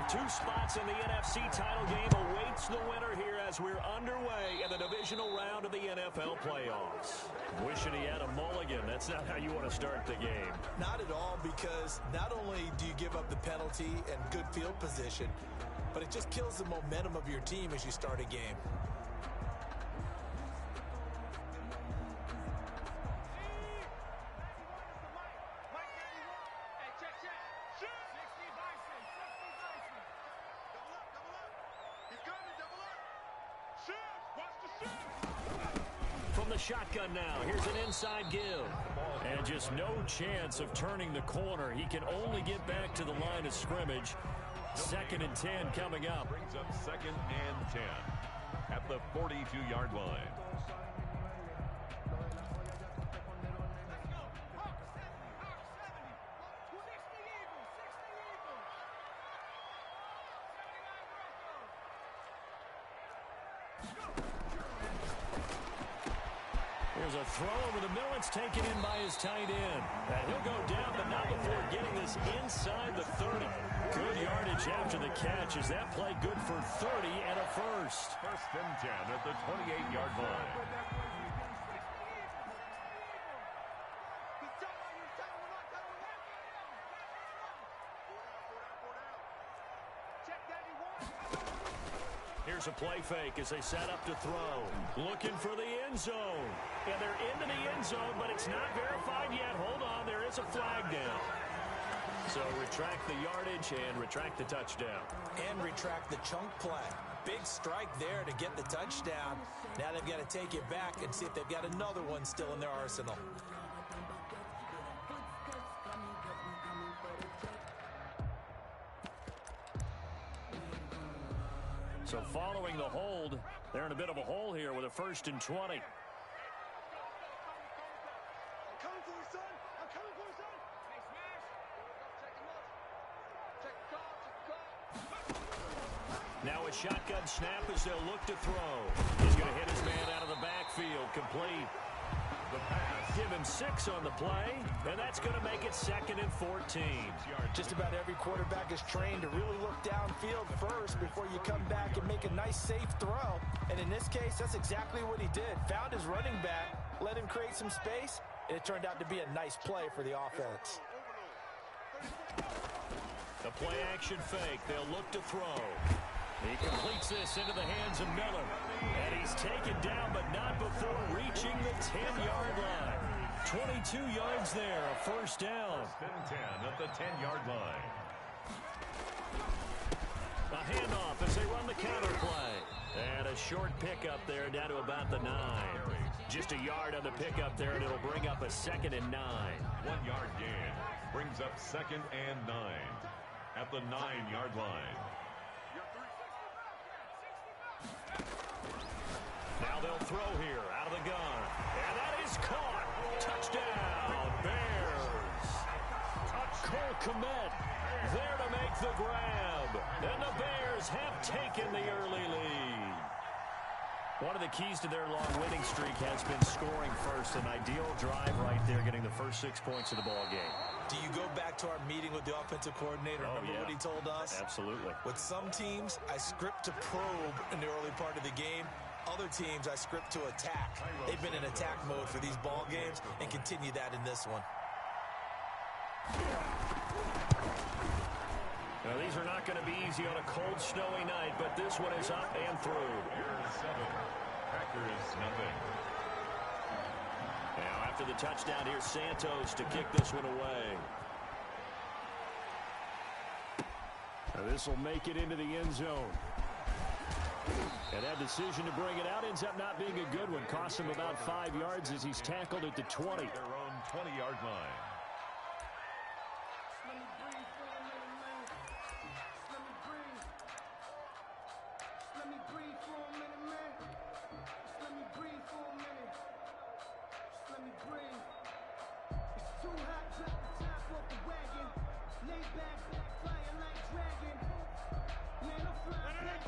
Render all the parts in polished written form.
Two spots in the NFC title game awaits the winner here as we're underway in the divisional round of the NFL playoffs. Wishing he had a mulligan. That's not how you want to start the game. Not at all, because not only do you give up the penalty and good field position, but it just kills the momentum of your team as you start a game. From the shotgun now, here's an inside give. And just no chance of turning the corner. He can only get back to the line of scrimmage. 2nd and 10 coming up. Brings up 2nd and 10 at the 42-yard line. There's a throw over the middle. It's taken in by his tight end. And he'll go down, but not before getting this inside the 30. Good yardage after the catch. Is that play good for 30 and a first? 1st and 10 at the 28-yard line. Here's a play fake as they set up to throw. Looking for the end zone. And they're into the end zone, but it's not verified yet. Hold on, there is a flag down. So retract the yardage and retract the touchdown. And retract the chunk play. Big strike there to get the touchdown. Now they've got to take it back and see if they've got another one still in their arsenal. So following the hold, they're in a bit of a hole here with a 1st and 20. Now a shotgun snap as they'll look to throw. He's going to hit his man out of the backfield. Complete. The pass. Give him 6 on the play, and that's going to make it 2nd and 14. Just about every quarterback is trained to really look downfield first before you come back and make a nice, safe throw. And in this case, that's exactly what he did. Found his running back, let him create some space, and it turned out to be a nice play for the offense. The play-action fake. They'll look to throw. He completes this into the hands of Miller. And he's taken down, but not before reaching the 10-yard line. 22 yards there, a 1st down. 1st and 10 at the 10-yard line. A handoff as they run the counter play. And a short pickup there down to about the 9. Just a yard on the pickup there, and it'll bring up a 2nd and 9. 1-yard gain brings up 2nd and 9 at the 9-yard line. Now they'll throw here out of the gun. And that is caught. Touchdown, Bears. Cole Kmet there to make the grab. And the Bears have taken the early lead. One of the keys to their long winning streak has been scoring first. An ideal drive right there, getting the first 6 points of the ball game. Do you go back to our meeting with the offensive coordinator? Remember what he told us? Absolutely. With some teams, I script to probe in the early part of the game. Other teams, I script to attack. They've been in attack mode for these ball games and continue that in this one. Now, these are not going to be easy on a cold, snowy night, but this one is up and through. Bears 7, Packers nothing. Now, after the touchdown, here's Santos to kick this one away. Now, this will make it into the end zone. And that decision to bring it out ends up not being a good one. Cost him about 5 yards as he's tackled at the 20. Their own 20-yard line.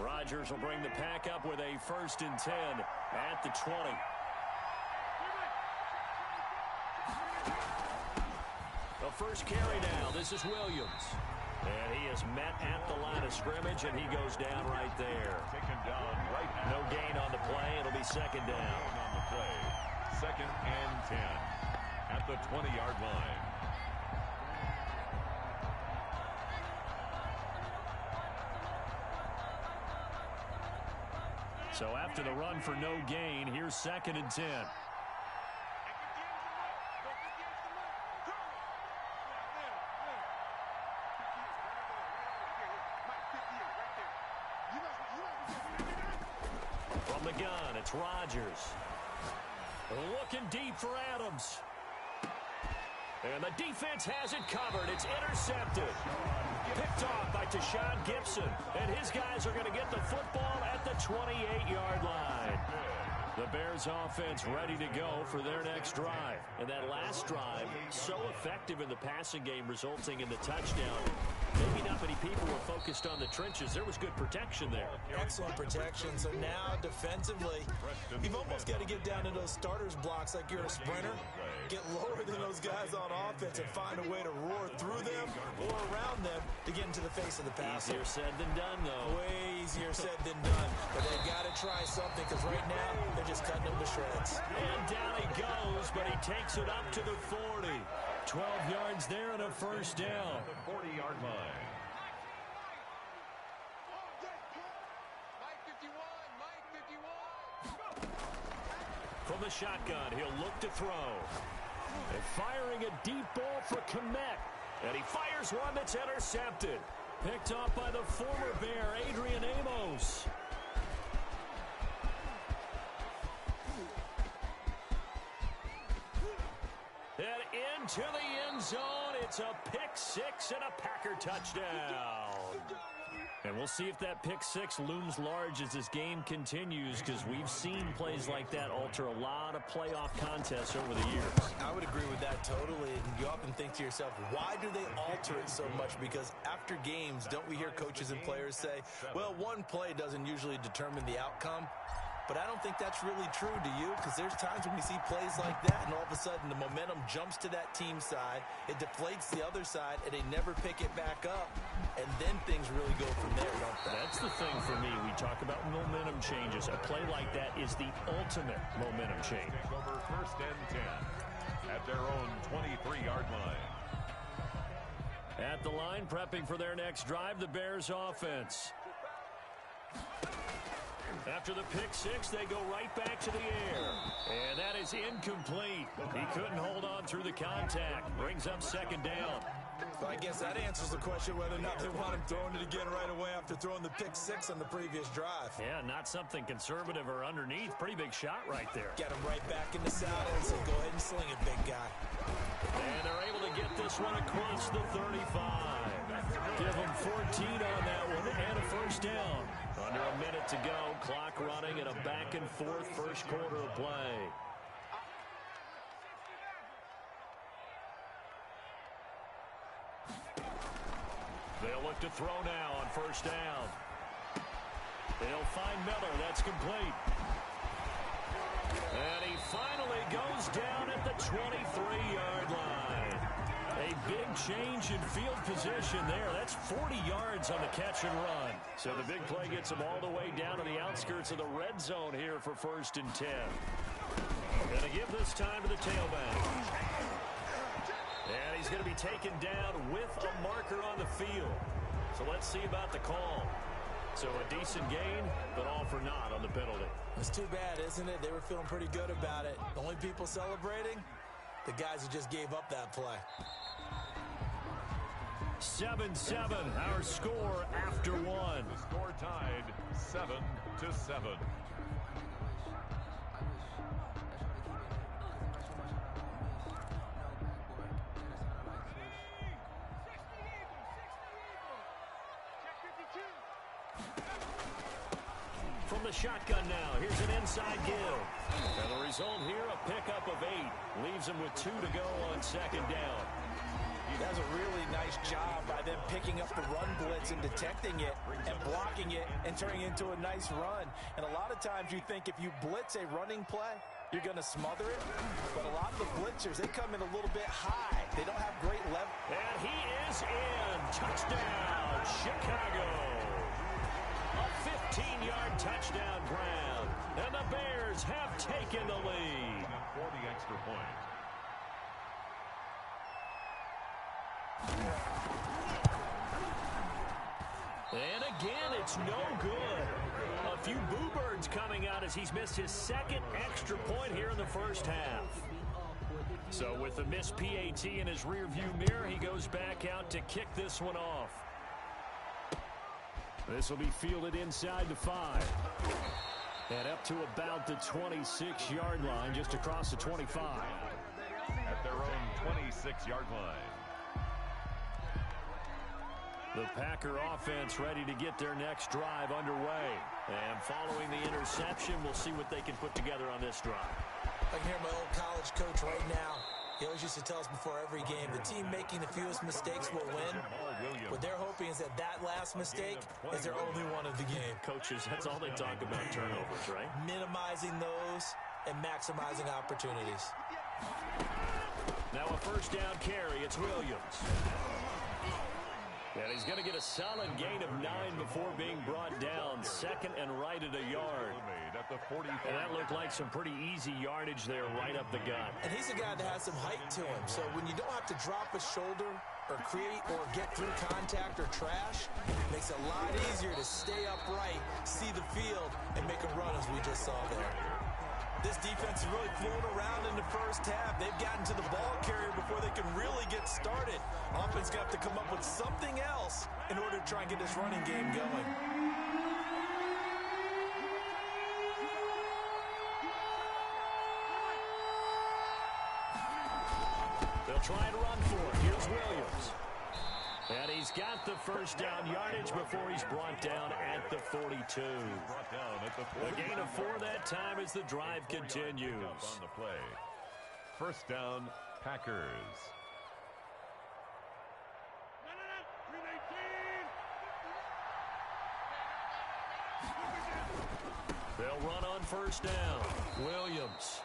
Rodgers will bring the pack up with a 1st and 10 at the 20. The first carry now. This is Williams. And he is met at the line of scrimmage, and he goes down right there. Taken down right. No gain on the play. It'll be second down. On the play. 2nd and 10 at the 20-yard line. So after the run for no gain, here's 2nd and 10. From the gun, it's Rodgers. Looking deep for Adams. And the defense has it covered. It's intercepted. Picked off by Tashaun Gibson. And his guys are going to get the football at the 28-yard line. The Bears offense ready to go for their next drive. And that last drive, so effective in the passing game, resulting in the touchdown. Maybe not many people were focused on the trenches. There was good protection there. Excellent protection. So now, defensively, you've almost got to get down to those starters blocks like you're a sprinter. Get lower than those guys on offense and find a way to roar through them or around them to get into the face of the passer. Easier said than done, though. Way easier said than done. But they've got to try something because right now, they're just cutting them to shreds. And down he goes, but he takes it up to the 40. 12 yards there and a first down. The 40-yard line. From the shotgun, he'll look to throw. And firing a deep ball for Kmet. And he fires one that's intercepted. Picked off by the former Bear, Adrian Amos. And into the end zone. It's a pick six and a Packer touchdown. And we'll see if that pick six looms large as this game continues, because we've seen plays like that alter a lot of playoff contests over the years. I would agree with that totally. And you often think to yourself, why do they alter it so much? Because after games, don't we hear coaches and players say, well, one play doesn't usually determine the outcome? But I don't think that's really true, do you? Because there's times when we see plays like that, and all of a sudden the momentum jumps to that team side, it deflates the other side, and they never pick it back up, and then things really go from there, don't they? That's the thing for me. We talk about momentum changes. A play like that is the ultimate momentum change. Over 1st and 10 at their own 23-yard line. At the line, prepping for their next drive, the Bears offense. After the pick six, they go right back to the air. And that is incomplete. He couldn't hold on through the contact. Brings up 2nd down. Well, I guess that answers the question whether or not they want him throwing it again right away after throwing the pick six on the previous drive. Yeah, not something conservative or underneath. Pretty big shot right there. Get him right back in the saddle and say, go ahead and sling it, big guy. And they're able to get this one across the 35. Give them 14 on that one and a first down. Under a minute to go. Clock running in a back-and-forth first quarter of play. They'll look to throw now on first down. They'll find Miller. That's complete. And he finally goes down at the 23-yard line. A big change in field position there. That's 40 yards on the catch and run. So the big play gets him all the way down to the outskirts of the red zone here for 1st and 10. Going to give this time to the tailback. And he's going to be taken down with a marker on the field. So let's see about the call. So a decent gain, but all for naught on the penalty. It's too bad, isn't it? They were feeling pretty good about it. The only people celebrating, the guys who just gave up that play. 7-7, our score after one. The score tied 7-7. From the shotgun now, here's an inside give. And the result here, a pickup of 8. Leaves him with 2 to go on 2nd down. That's a really nice job by them picking up the run blitz and detecting it and blocking it and turning it into a nice run. And a lot of times you think if you blitz a running play, You're going to smother it, but a lot of the blitzers, they come in a little bit high. They don't have great level. And he is in. Touchdown, Chicago. A 15-yard touchdown grab. And the Bears have taken the lead. For the extra point. And again, it's no good. A few boo birds coming out as he's missed his second extra point here in the first half. So with the missed PAT in his rearview mirror, he goes back out to kick this one off. This will be fielded inside the 5. And up to about the 26-yard line, just across the 25. At their own 26-yard line. The Packer offense ready to get their next drive underway. And following the interception, we'll see what they can put together on this drive. I can hear my old college coach right now. He always used to tell us before every game, the team making the fewest mistakes will win. What they're hoping is that that last mistake is their only one of the game. Coaches, that's all they talk about, turnovers, right? Minimizing those and maximizing opportunities. Now a first down carry. It's Williams. And he's going to get a solid gain of 9 before being brought down. Second and right at a yard. And that looked like some pretty easy yardage there right up the gut. And he's a guy that has some height to him. So when you don't have to drop a shoulder or create or get through contact or trash, it makes it a lot easier to stay upright, see the field, and make a run as we just saw there. This defense is really flown around in the first half. They've gotten to the ball carrier before they can really get started. Offense got to come up with something else in order to try and get this running game going. They'll try and run for it. Here's Williams. And he's got the first down yardage before he's brought down at the 42. A gain of 4 that time as the drive continues. On the play. First down, Packers. They'll run on first down. Williams.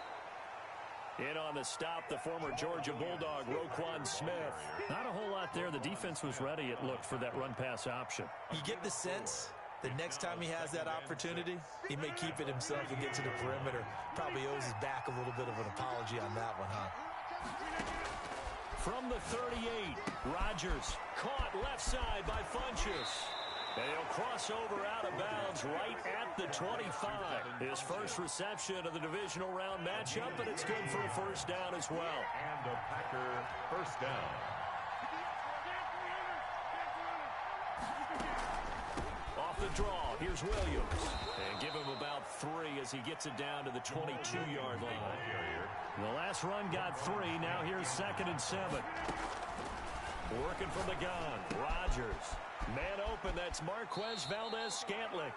In on the stop, the former Georgia Bulldog, Roquan Smith. Not a whole lot there. The defense was ready, it looked, for that run-pass option. You get the sense that next time he has that opportunity, he may keep it himself and get to the perimeter. Probably owes his back a little bit of an apology on that one, huh? From the 38, Rodgers caught left side by Funchess. And he'll cross over out of bounds right at the 25. His first reception of the divisional round matchup, but it's good for a first down as well. And a Packer first down. Off the draw, here's Williams. And give him about 3 as he gets it down to the 22-yard line. The last run got 3. Now here's 2nd and 7. Working from the gun, Rodgers. Man open, that's Marquez Valdes-Scantling.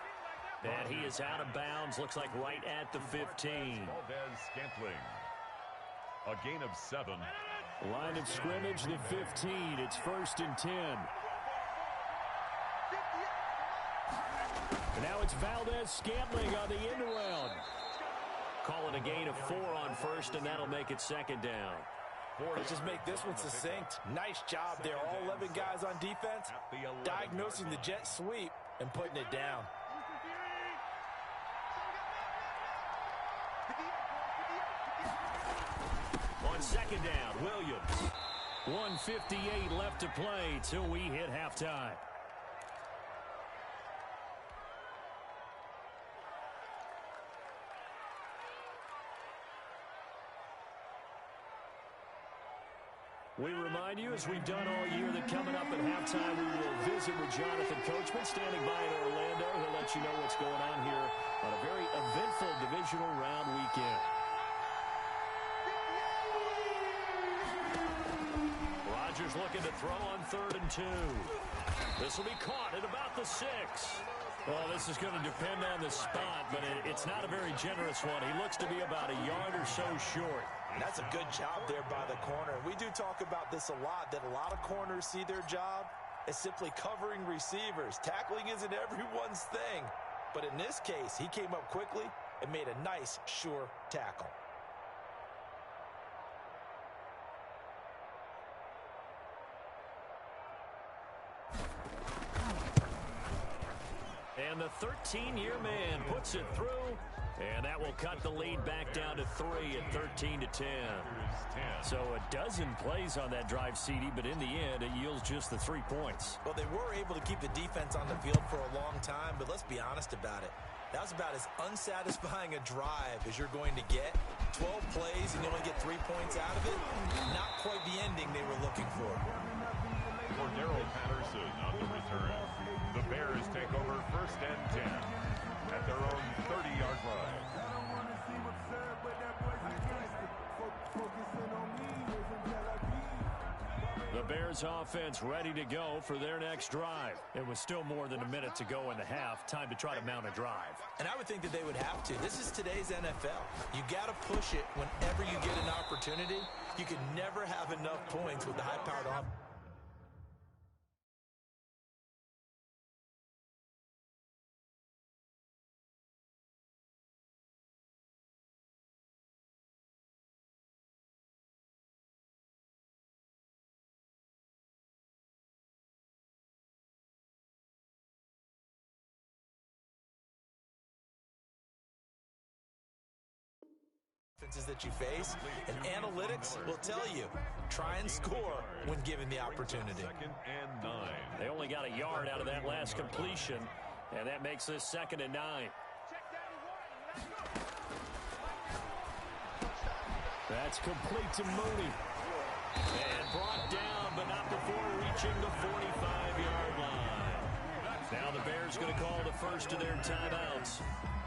And he is out of bounds, looks like right at the 15. Valdes-Scantling. A gain of 7. Line of scrimmage, the 15. It's 1st and 10. And now it's Valdes-Scantling on the end around. Call it a gain of 4 on first, and that'll make it 2nd down. Let's just make this one succinct. Nice job there. All 11 guys on defense diagnosing the jet sweep and putting it down. On 2nd down, Williams. 1:58 left to play till we hit halftime. We remind you, as we've done all year, that coming up at halftime, we will visit with Jonathan Coachman, standing by in Orlando. He'll let you know what's going on here on a very eventful divisional round weekend. Rodgers looking to throw on 3rd and 2. This will be caught at about the 6. Well, this is going to depend on the spot, but it's not a very generous one. He looks to be about a yard or so short. And that's a good job there by the corner. We do talk about this a lot, that a lot of corners see their job as simply covering receivers. Tackling isn't everyone's thing. But in this case, he came up quickly and made a nice, sure tackle. And the 13-year man puts it through. And that will cut the lead back down to 3 at 13-10. So a dozen plays on that drive, CD, but in the end, it yields just the 3 points. Well, they were able to keep the defense on the field for a long time, but let's be honest about it. That was about as unsatisfying a drive as you're going to get. 12 plays and you only get 3 points out of it. Not quite the ending they were looking for. Cordero Patterson on the return. The Bears take over 1st and 10 at their own 30-yard line. The Bears offense ready to go for their next drive. It was still more than a minute to go in the half. Time to try to mount a drive. And I would think that they would have to. This is today's NFL. You got to push it whenever you get an opportunity. You can never have enough points with the high-powered offense. That you face, and analytics will tell you, try and score when given the opportunity. 2nd and 9. They only got a yard out of that last completion, and that makes this 2nd and 9. That's complete to Mooney. And brought down, but not before reaching the 45-yard line. Now the Bears going to call the first of their timeouts,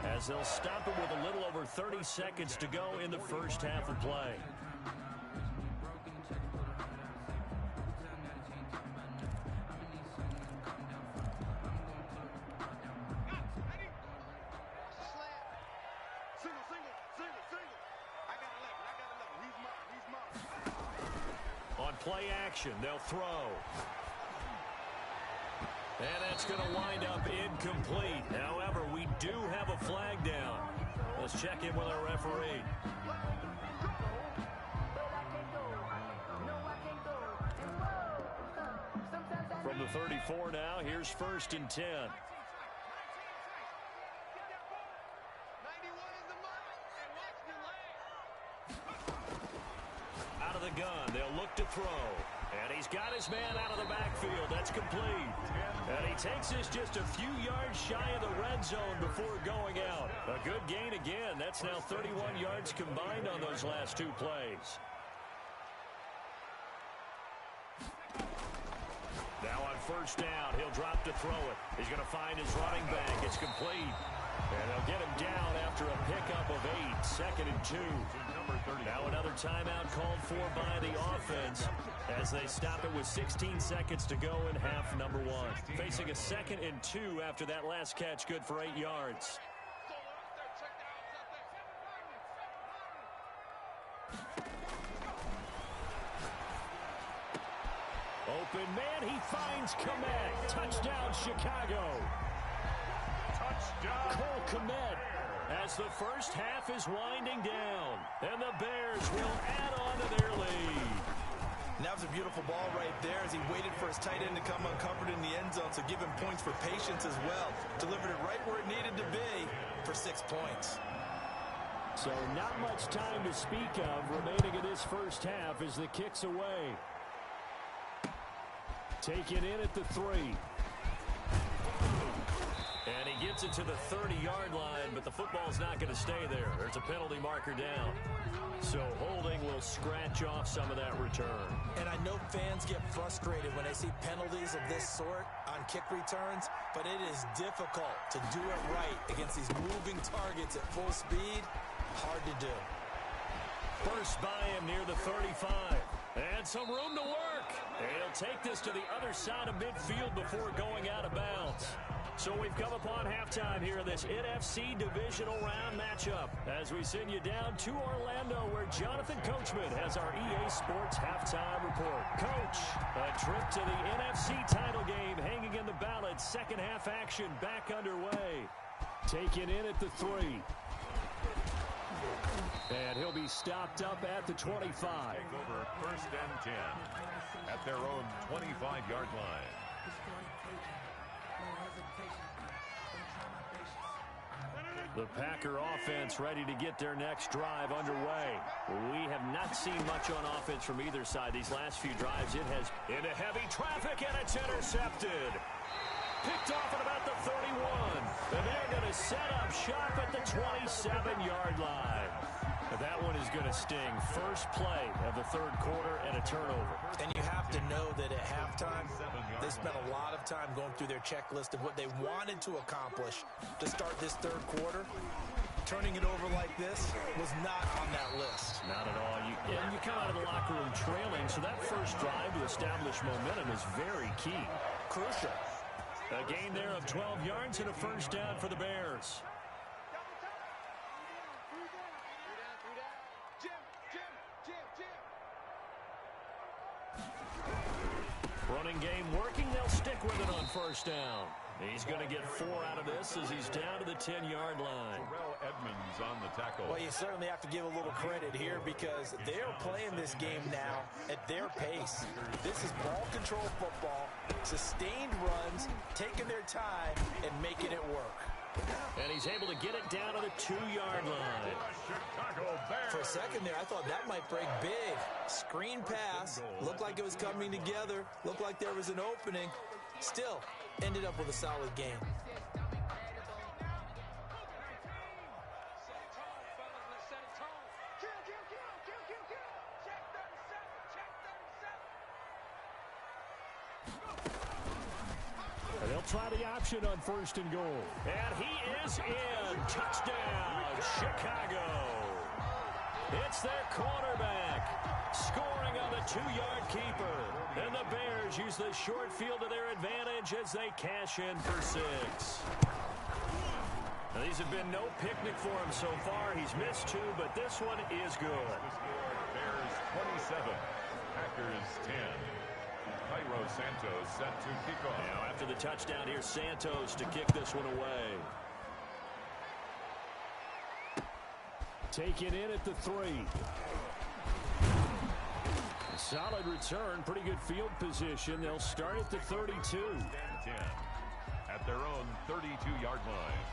as they'll stop it with a little over 30 seconds to go in the first half of play. On play action, they'll throw. And that's going to wind up incomplete. However, we do have a flag down. Let's check in with our referee. From the 34 now, here's 1st and 10. Out of the gun, they'll look to throw. And he's got his man out of the backfield. That's complete. And he takes this just a few yards shy of the red zone before going out. A good gain again. That's now 31 yards combined on those last 2 plays. Now on 1st down, he'll drop to throw it. He's going to find his running back. It's complete. And they'll get him down after a pickup of 8. 2nd and 2. Now another timeout called for by the offense as they stop it with 16 seconds to go in half number 1. Facing a 2nd and 2 after that last catch, good for 8 yards. Open man, he finds Kmet. Touchdown, Chicago. Touchdown. Cole Kmet, as the first half is winding down, and the Bears will add on to their lead. And that was a beautiful ball right there as he waited for his tight end to come uncovered in the end zone, so give him points for patience as well. Delivered it right where it needed to be for 6 points. So not much time to speak of remaining in this first half as the kick's away. Take it in at the 3. And he gets it to the 30-yard line, but the football's not going to stay there. There's a penalty marker down. So holding will scratch off some of that return. And I know fans get frustrated when they see penalties of this sort on kick returns, but it is difficult to do it right against these moving targets at full speed. Hard to do. First by him near the 35. And some room to work. And he'll take this to the other side of midfield before going out of bounds. So we've come upon halftime here in this NFC Divisional Round matchup as we send you down to Orlando where Jonathan Coachman has our EA Sports Halftime Report. Coach, a trip to the NFC title game hanging in the balance. Second half action back underway. Taken in at the 3. And he'll be stopped up at the 25. Take over 1st and 10 at their own 25-yard line. The Packer offense ready to get their next drive underway. We have not seen much on offense from either side these last few drives. It has into heavy traffic, and it's intercepted. Picked off at about the 31. And they're going to set up shop at the 27-yard line. That one is going to sting. First play of the third quarter and a turnover. And you have to know that at halftime, they spent a lot of time going through their checklist of what they wanted to accomplish to start this third quarter. Turning it over like this was not on that list. Not at all. You come out of the locker room trailing, so that first drive to establish momentum is very key. Crucial. A gain there of 12 yards and a first down for the Bears. Running game working. They'll stick with it on first down. He's going to get 4 out of this as he's down to the 10-yard line. Terrell Edmunds on the tackle. Well, you certainly have to give a little credit here because they're playing this game now at their pace. This is ball control football, sustained runs, taking their time, and making it work. And he's able to get it down to the 2-yard line. For a second there, I thought that might break big. Screen pass. Looked like it was coming together. Looked like there was an opening. Still, ended up with a solid game. They'll try the option on first and goal. And he is in. Touchdown, Chicago. It's their quarterback scoring on the 2-yard keeper. And the Bears use the short field to their advantage as they cash in for 6. Now, these have been no picnic for him so far. He's missed 2, but this one is good. Bears 27, Packers 10. Cairo Santos set to kick off. Now after the touchdown, here's Santos to kick this one away. Taken in at the 3. A solid return, pretty good field position. They'll start at the 32. 10 at their own 32-yard line.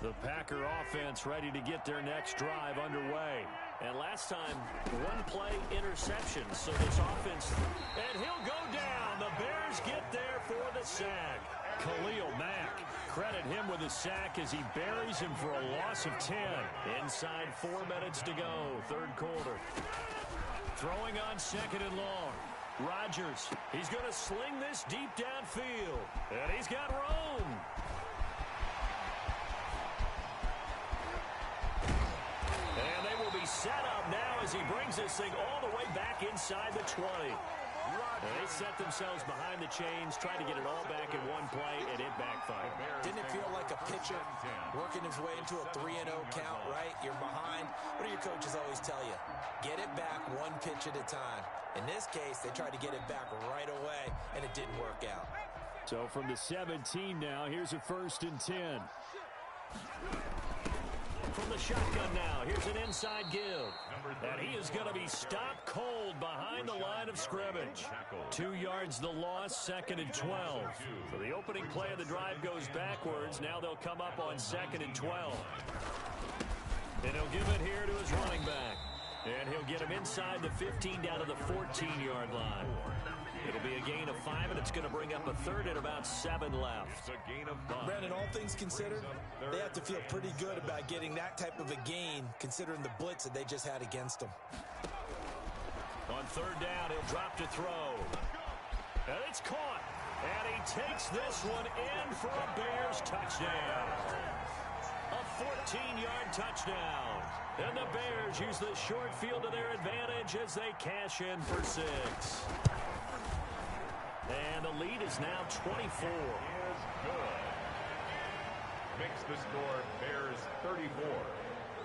The Packer offense ready to get their next drive underway. And last time, 1-play interception. So this offense, and he'll go down. The Bears get there for the sack. Khalil Mack, credit him with a sack as he buries him for a loss of 10. Inside 4 minutes to go, third quarter. Throwing on second and long. Rodgers, he's going to sling this deep downfield. And he's got room. And they will be set up now as he brings this thing all the way back inside the 20. They set themselves behind the chains, trying to get it all back in one play, and it backfired. Didn't it feel like a pitcher working his way into a 3-0 count, right? You're behind. What do your coaches always tell you? Get it back one pitch at a time. In this case, they tried to get it back right away, and it didn't work out. So from the 17 now, here's a 1st and 10. From the shotgun now, here's an inside give. And he is going to be stopped cold behind the line of scrimmage. 2 yards the loss, 2nd and 12. So the opening play of the drive goes backwards. Now they'll come up on 2nd and 12. And he'll give it here to his running back. And he'll get him inside the 15 down to the 14-yard line. It'll be a gain of 5, and it's going to bring up a third at about 7 left. A gain of 5. Brandon, all things considered, they have to feel pretty good about getting that type of a gain, considering the blitz that they just had against them. On 3rd down, he'll drop to throw. And it's caught. And he takes this one in for a Bears touchdown. A 14-yard touchdown. And the Bears use the short field to their advantage as they cash in for 6. And the lead is now 24. Is good. Makes the score Bears 34.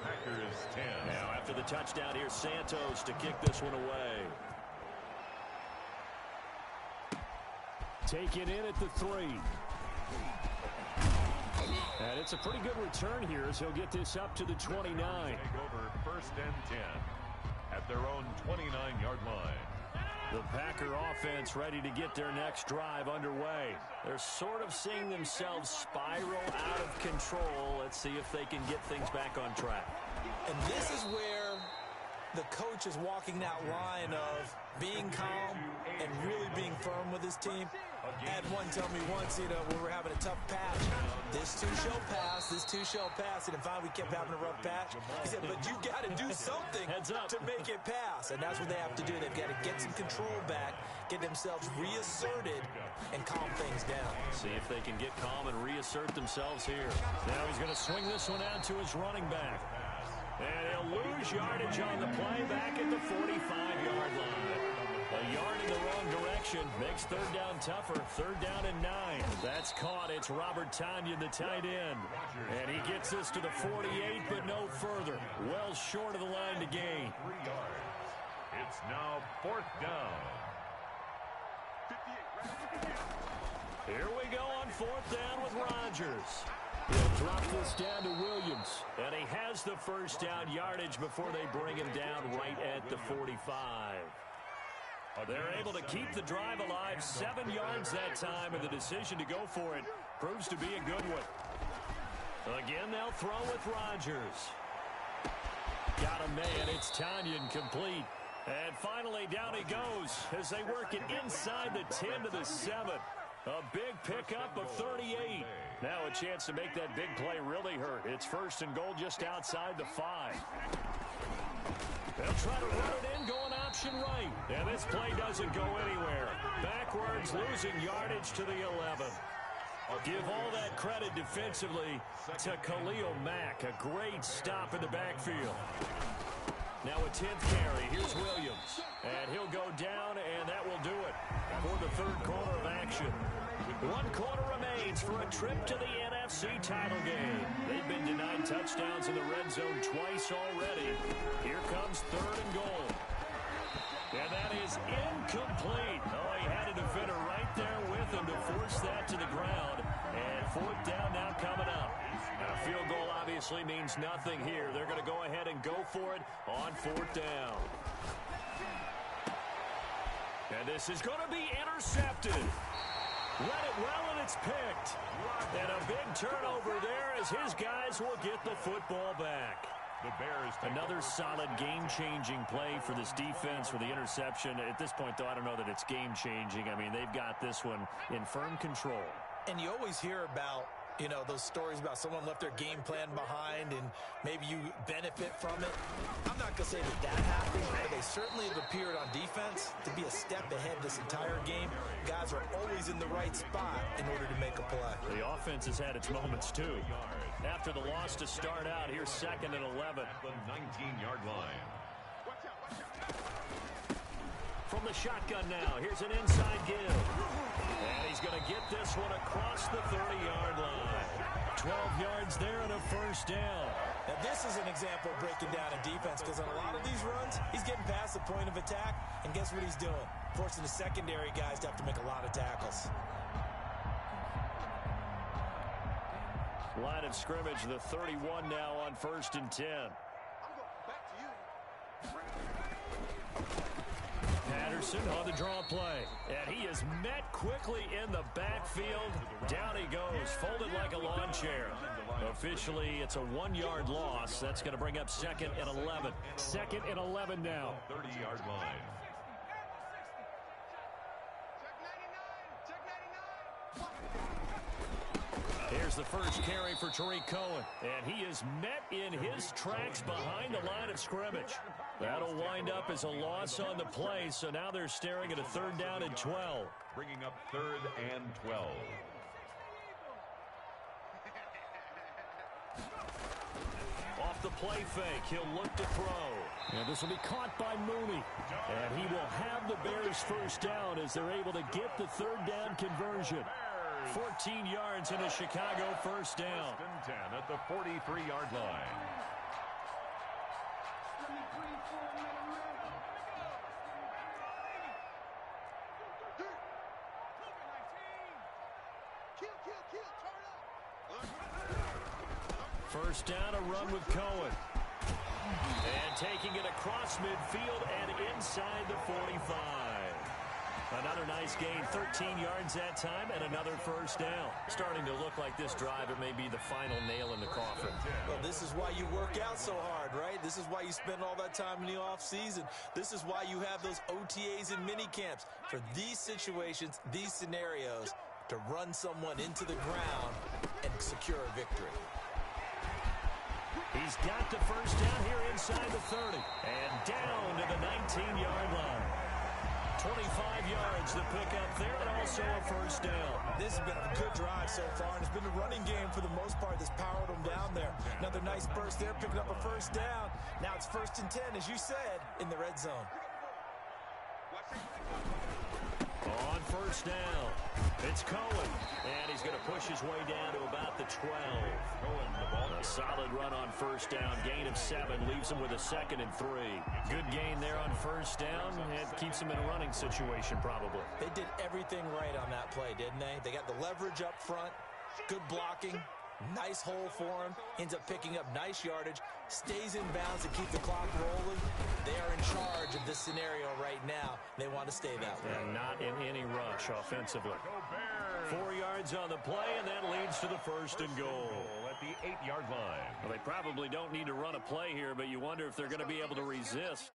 Packers 10. Now after the touchdown, here's Santos to kick this one away. Taken in at the 3. And it's a pretty good return here as he'll get this up to the 29. Take over 1st and 10 at their own 29-yard line. The Packer offense ready to get their next drive underway. They're sort of seeing themselves spiral out of control. Let's see if they can get things back on track. And this is where the coach is walking that line of being calm and really being firm with his team. I had one tell me once, when we're having a tough patch, this too shall pass, this too shall pass. And finally we kept having a rough patch. He said, but you got to do something to make it pass. And that's what they have to do. They've got to get some control back, get themselves reasserted, and calm things down. See if they can get calm and reassert themselves here. Now he's going to swing this one out to his running back. And he'll lose yardage on the play back at the 45-yard line. A yard in the wrong direction makes third down tougher. Third down and 9. That's caught. It's Robert Tonyan, the tight end. And he gets us to the 48, but no further. Well short of the line to gain. It's now fourth down. Here we go on fourth down with Rodgers. He'll drop this down to Williams. And he has the first down yardage before they bring him down right at the 45. They're able to keep the drive alive 7 yards that time, and the decision to go for it proves to be a good one. Again, they'll throw with Rodgers. Got a man. It's Tonyan complete. And finally, down he goes as they work it inside the 10 to the 7. A big pickup of 38. Now a chance to make that big play really hurt. It's first and goal just outside the 5. They'll try to run it in, going option right. And this play doesn't go anywhere. Backwards, losing yardage to the 11. Give all that credit defensively to Khalil Mack. A great stop in the backfield. Now a 10th carry. Here's Williams. And he'll go down, and that will do it for the third quarter of action. 1 quarter remains for a trip to the NFC title game. They've been denied touchdowns in the red zone twice already. Here comes third and goal. And that is incomplete. Oh, he had a defender right there with him to force that to the ground. And fourth down now coming up. Now, a field goal obviously means nothing here. They're going to go ahead and go for it on fourth down. And this is going to be intercepted. Read it well, and it's picked. And a big turnover there as his guys will get the football back. The Bears another solid game-changing play for this defense for the interception. At this point, though, I don't know that it's game-changing. I mean, they've got this one in firm control. And you always hear about, those stories about someone left their game plan behind and maybe you benefit from it. I'm not going to say that happened, but they certainly have appeared on defense to be a step ahead this entire game. Guys are always in the right spot in order to make a play. The offense has had its moments, too. After the loss to start out, here's second and 11. The 19-yard line. From the shotgun now, here's an inside give. And he's going to get this one across the 30-yard line. 12 yards there and a first down. Now, this is an example of breaking down in defense because on a lot of these runs, he's getting past the point of attack, and guess what he's doing? Forcing the secondary guys to have to make a lot of tackles. Line of scrimmage, the 31 now on first and 10. Patterson on the draw play. And he is met quickly in the backfield. Down he goes, folded like a lawn chair. Officially, it's a 1-yard loss. That's going to bring up second and 11. Second and 11 now. 30-yard line. Here's the first carry for Tariq Cohen. And he is met in his tracks behind the line of scrimmage. That'll wind up as a loss on the play, so now they're staring at a third down and 12. Bringing up third and 12. Off the play fake, he'll look to throw. And this will be caught by Mooney. And he will have the Bears first down as they're able to get the third down conversion. 14 yards in a Chicago first down. First and 10 at the 43-yard line. First down, a run with Cohen. And taking it across midfield and inside the 45. Another nice gain, 13 yards that time, and another first down. Starting to look like this drive, it may be the final nail in the coffin. Well, this is why you work out so hard, right? This is why you spend all that time in the offseason. This is why you have those OTAs and mini camps. For these situations, these scenarios, to run someone into the ground and secure a victory. He's got the first down here inside the 30. And down to the 19-yard line. 25 yards to pick up there, and also a first down. This has been a good drive so far, and it's been the running game for the most part that's powered them down there. Another nice burst there, picking up a first down. Now it's 1st and 10, as you said, in the red zone. On first down, it's Cohen, and he's going to push his way down to about the 12. A solid run on first down, gain of 7, leaves him with a 2nd and 3. Good gain there on first down, and keeps him in a running situation probably. They did everything right on that play, didn't they? They got the leverage up front, good blocking, nice hole for him, ends up picking up nice yardage, stays in bounds to keep the clock rolling. They are in charge of this scenario right now. They want to stay that way. And not in any rush offensively. 4 yards on the play, and that leads to the 1st and goal. At the 8-yard line. Well, they probably don't need to run a play here, but you wonder if they're going to be able to resist.